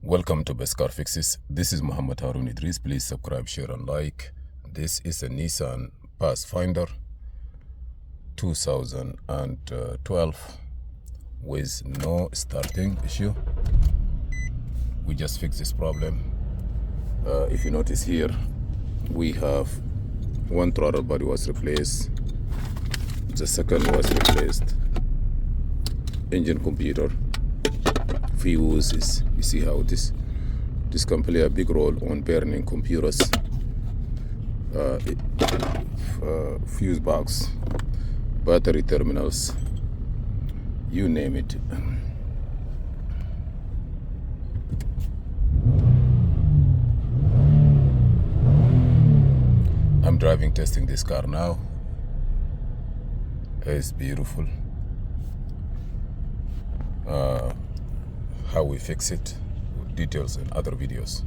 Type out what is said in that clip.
Welcome to Best Car Fixes. This is Muhammad Harun Idris. Please subscribe, share and like. This is a Nissan Pathfinder 2012 with no starting issue. We just fixed this problem. If you notice here, we have one throttle body was replaced. The second was replaced. Engine computer, fuses. You see how this can play a big role on burning computers. Fuse box, battery terminals, you name it. I'm driving testing this car now. It's beautiful. How we fix it, details in other videos.